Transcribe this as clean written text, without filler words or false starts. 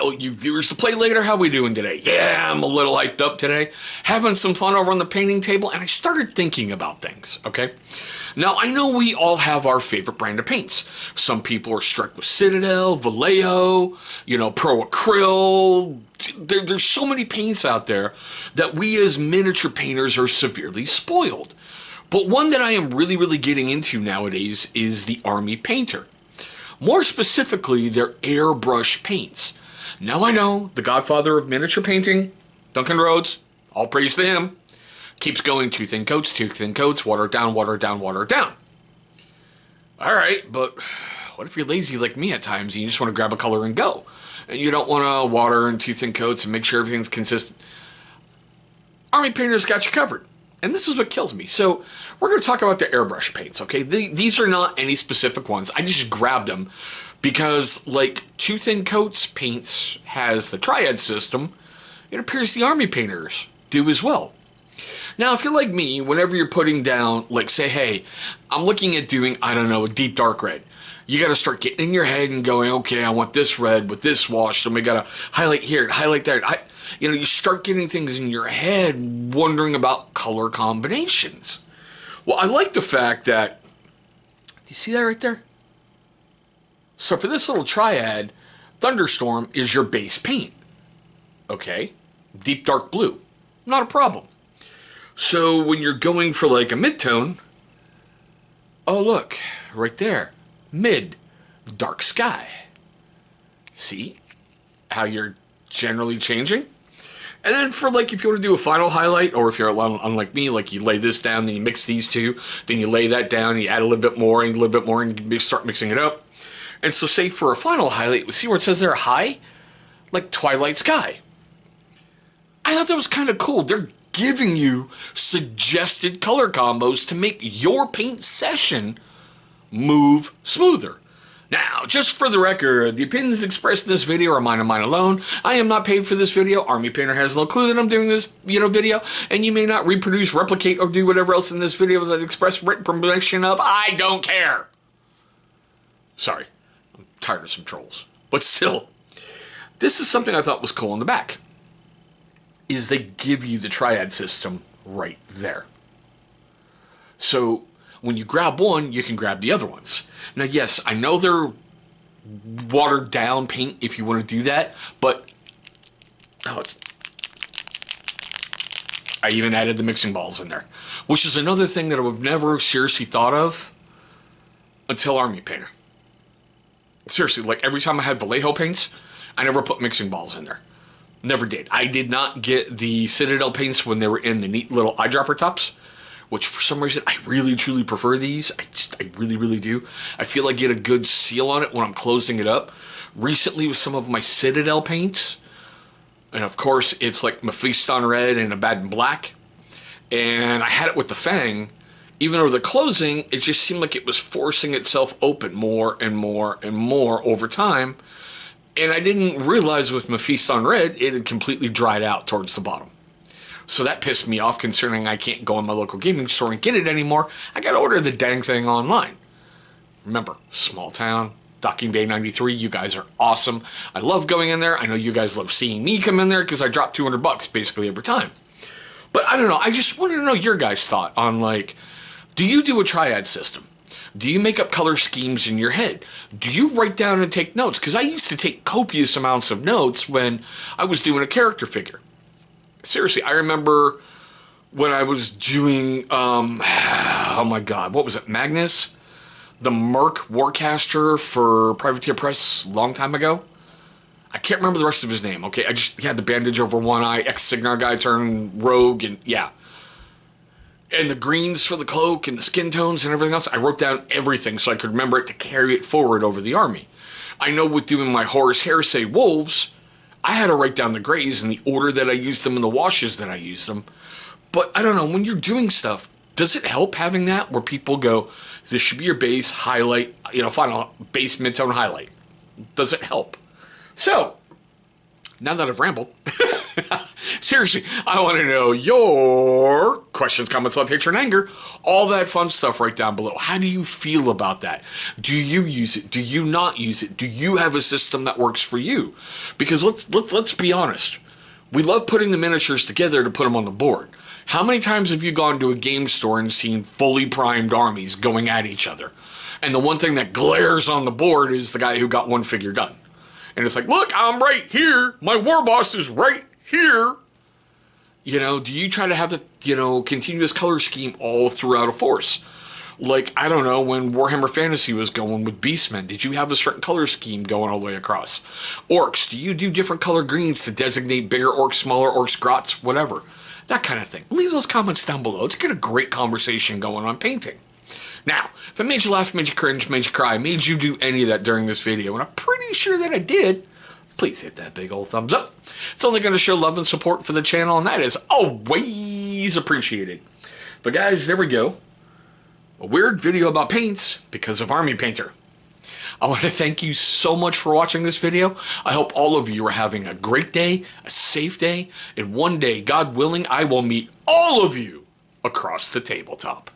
all you viewers to play later, how we doing today? Yeah, I'm a little hyped up today. Having some fun over on the painting table, and I started thinking about things, okay? Now, I know we all have our favorite brand of paints. Some people are struck with Citadel, Vallejo, Pro Acryl. There's so many paints out there that we as miniature painters are severely spoiled. But one that I am really, really getting into nowadays is the Army Painter. More specifically, their airbrush paints. Now I know, the godfather of miniature painting, Duncan Rhodes, all praise to him, keeps going too thin coats, water it down, water it down, water it down. All right, but what if you're lazy like me at times and you just want to grab a color and go? And you don't want to water in too thin coats and make sure everything's consistent. Army Painter's got you covered. And this is what kills me. So we're going to talk about the airbrush paints, okay? These are not any specific ones. I just grabbed them because, like Too Thin Coats Paints has the Triad system. It appears the Army Painters do as well. Now, if you're like me, whenever you're putting down, like, say, hey, I'm looking at doing, I don't know, a deep dark red. You got to start getting in your head and going, okay, I want this red with this wash. So we got to highlight here and highlight there. You start getting things in your head, wondering about color combinations. Well, I like the fact that, do you see that right there? So for this little Triad, Thunderstorm is your base paint. Okay, deep dark blue, not a problem. So when you're going for like a mid-tone, oh look, right there, mid, dark sky. See how you're generally changing? And then for like, if you want to do a final highlight, or if you're unlike me, like you lay this down, then you mix these two, then you lay that down, you add a little bit more, and a little bit more, and you start mixing it up. And so say for a final highlight, see where it says there high? Like Twilight Sky. I thought that was kind of cool. They're giving you suggested color combos to make your paint session move smoother. Now, just for the record, the opinions expressed in this video are mine and mine alone. I am not paid for this video. Army Painter has no clue that I'm doing this, video, and you may not reproduce, replicate, or do whatever else in this video that express written permission of. I don't care. Sorry, I'm tired of some trolls. But still, this is something I thought was cool in the back, is they give you the Triad system right there. So when you grab one, you can grab the other ones. Now, yes, I know they're watered down paint if you want to do that, but I even added the mixing balls in there, which is another thing that I've never seriously thought of until Army Painter. Seriously, like every time I had Vallejo paints, I never put mixing balls in there. Never did. I did not get the Citadel paints when they were in the neat little eyedropper tops, which for some reason I really truly prefer these. I really, really do. I feel I get a good seal on it when I'm closing it up. Recently with some of my Citadel paints, and of course it's like Mephiston red and Abaddon black, and I had it with the Fang. Even though the closing, it just seemed like it was forcing itself open more and more and more over time. And I didn't realize with Mephiston red, it had completely dried out towards the bottom. So that pissed me off, considering I can't go in my local gaming store and get it anymore. I got to order the dang thing online. Remember, small town, Docking Bay 93, you guys are awesome. I love going in there. I know you guys love seeing me come in there because I drop $200 basically every time. But I don't know, I just wanted to know your guys' thought on, like, do you do a Triad system? Do you make up color schemes in your head? Do you write down and take notes? Because I used to take copious amounts of notes when I was doing a character figure. Seriously, I remember when I was doing, oh my god, what was it, Magnus? The Merc Warcaster for Privateer Press a long time ago. I can't remember the rest of his name, okay? I just had the bandage over one eye, ex-Signar guy turned rogue, and yeah. And the greens for the cloak and the skin tones and everything else. I wrote down everything so I could remember it to carry it forward over the army. I know with doing my Horus Heresy wolves, I had to write down the grays in the order that I used them and the washes that I used them. But I don't know, when you're doing stuff, does it help having that where people go, this should be your base, highlight, final base, mid-tone, highlight? Does it help? So, now that I've rambled, Seriously, I want to know your questions, comments, love, hatred, and anger. All that fun stuff right down below. How do you feel about that? Do you use it? Do you not use it? Do you have a system that works for you? Because let's be honest. We love putting the miniatures together to put them on the board. How many times have you gone to a game store and seen fully primed armies going at each other? And the one thing that glares on the board is the guy who got one figure done. And it's like, look, I'm right here. My war boss is right here. You know, do you try to have the, continuous color scheme all throughout a force? Like, I don't know, when Warhammer Fantasy was going with Beastmen, did you have a certain color scheme going all the way across? Orcs, do you do different color greens to designate bigger orcs, smaller orcs, grots, whatever? That kind of thing. Leave those comments down below. Let's get a great conversation going on painting. Now, if it made you laugh, made you cringe, made you cry, made you do any of that during this video, and I'm pretty sure that I did, please hit that big old thumbs up. It's only going to show love and support for the channel, and that is always appreciated. But guys, there we go. A weird video about paints because of Army Painter. I want to thank you so much for watching this video. I hope all of you are having a great day, a safe day, and one day, God willing, I will meet all of you across the tabletop.